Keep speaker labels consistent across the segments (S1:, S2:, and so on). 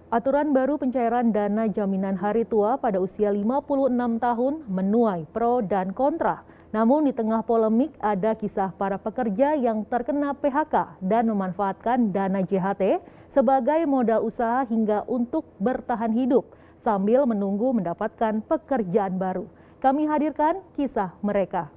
S1: Aturan baru pencairan dana jaminan hari tua pada usia 56 tahun menuai pro dan kontra. Namun di tengah polemik ada kisah para pekerja yang terkena PHK dan memanfaatkan dana JHT sebagai modal usaha hingga untuk bertahan hidup sambil menunggu mendapatkan pekerjaan baru. Kami hadirkan kisah mereka.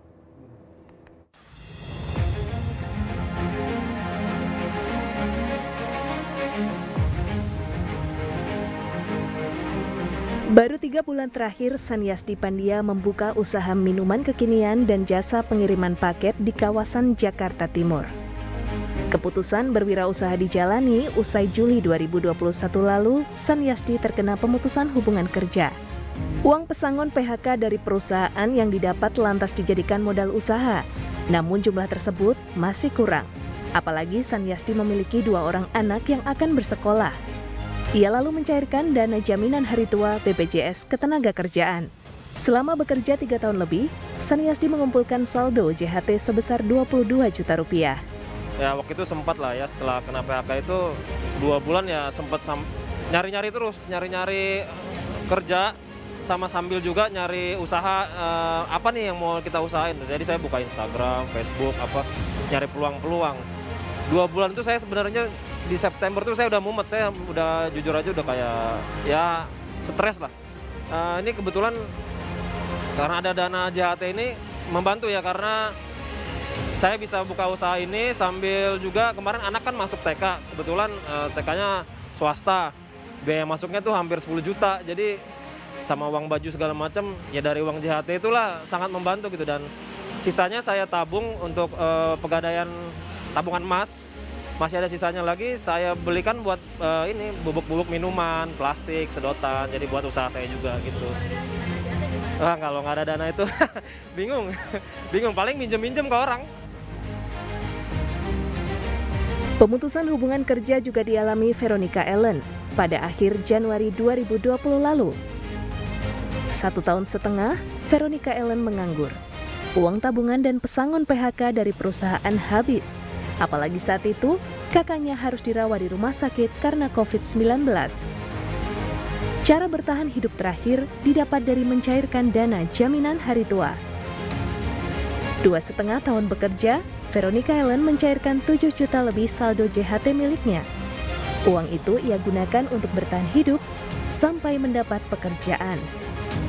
S2: Baru 3 bulan terakhir, Sanyasdi Pandia membuka usaha minuman kekinian dan jasa pengiriman paket di kawasan Jakarta Timur. Keputusan berwirausaha dijalani usai Juli 2021 lalu, Sanyasdi terkena pemutusan hubungan kerja. Uang pesangon PHK dari perusahaan yang didapat lantas dijadikan modal usaha, namun jumlah tersebut masih kurang. Apalagi Sanyasdi memiliki 2 orang anak yang akan bersekolah. Ia lalu mencairkan dana jaminan hari tua BPJS Ketenagakerjaan. Selama bekerja 3 tahun lebih, Sanyasdi mengumpulkan saldo JHT sebesar 22 juta rupiah.
S3: Ya waktu itu sempat lah ya, setelah kena PHK itu 2 bulan ya sempat nyari-nyari terus, nyari-nyari kerja sama sambil juga nyari usaha apa nih yang mau kita usahain. Jadi saya buka Instagram, Facebook, nyari peluang-peluang. 2 bulan itu saya sebenarnya di September tuh saya udah mumet, saya udah jujur aja udah kayak ya stres lah. Ini kebetulan karena ada dana JHT ini membantu ya, karena saya bisa buka usaha ini sambil juga kemarin anak kan masuk TK, kebetulan TK-nya swasta, biaya masuknya tuh hampir 10 juta, jadi sama uang baju segala macam ya dari uang JHT itulah sangat membantu gitu, dan sisanya saya tabung untuk pegadaian tabungan emas. Masih ada sisanya lagi, saya belikan buat ini bubuk-bubuk minuman, plastik, sedotan, jadi buat usaha saya juga gitu. Kalau nggak ada dana itu bingung, paling minjem-minjem ke orang.
S2: Pemutusan hubungan kerja juga dialami Veronica Ellen pada akhir Januari 2020 lalu. 1 tahun setengah, Veronica Ellen menganggur. Uang tabungan dan pesangon PHK dari perusahaan habis. Apalagi saat itu, kakaknya harus dirawat di rumah sakit karena COVID-19. Cara bertahan hidup terakhir didapat dari mencairkan dana jaminan hari tua. 2,5 tahun bekerja, Veronica Ellen mencairkan 7 juta lebih saldo JHT miliknya. Uang itu ia gunakan untuk bertahan hidup sampai mendapat pekerjaan.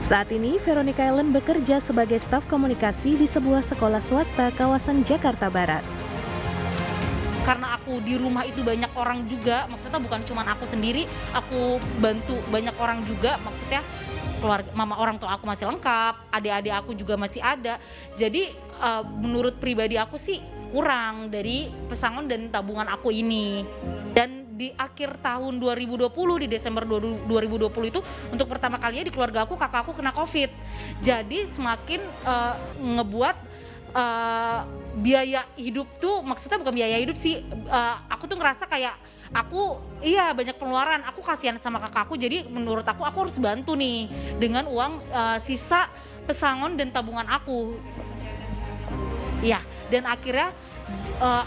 S2: Saat ini, Veronica Ellen bekerja sebagai staf komunikasi di sebuah sekolah swasta kawasan Jakarta Barat.
S4: Karena aku di rumah itu banyak orang juga, maksudnya bukan cuma aku sendiri, aku bantu banyak orang juga, maksudnya keluarga, mama orang tua aku masih lengkap, adik-adik aku juga masih ada. Jadi menurut pribadi aku sih kurang dari pesangon dan tabungan aku ini. Dan di akhir tahun 2020, di Desember 2020 itu untuk pertama kalinya di keluarga aku, kakak aku kena COVID. Jadi semakin ngebuat biaya hidup tuh, maksudnya bukan biaya hidup sih, aku tuh ngerasa kayak aku banyak pengeluaran, aku kasihan sama kakakku, jadi menurut aku harus bantu nih dengan uang sisa pesangon dan tabungan aku. Ya, dan akhirnya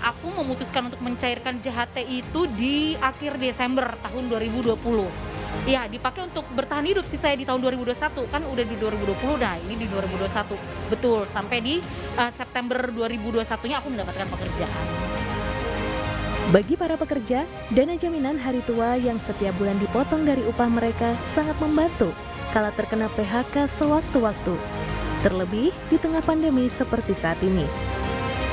S4: aku memutuskan untuk mencairkan JHT itu di akhir Desember tahun 2020. Ya, dipakai untuk bertahan hidup sih saya di tahun 2021, kan udah di 2020, nah ini di 2021. Betul, sampai di September 2021-nya aku mendapatkan pekerjaan.
S2: Bagi para pekerja, dana jaminan hari tua yang setiap bulan dipotong dari upah mereka sangat membantu kala terkena PHK sewaktu-waktu. Terlebih di tengah pandemi seperti saat ini.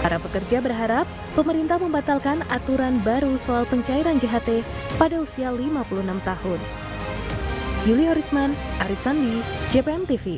S2: Para pekerja berharap pemerintah membatalkan aturan baru soal pencairan JHT pada usia 56 tahun. Yuli Horisman, Aris Sandi, JPM TV.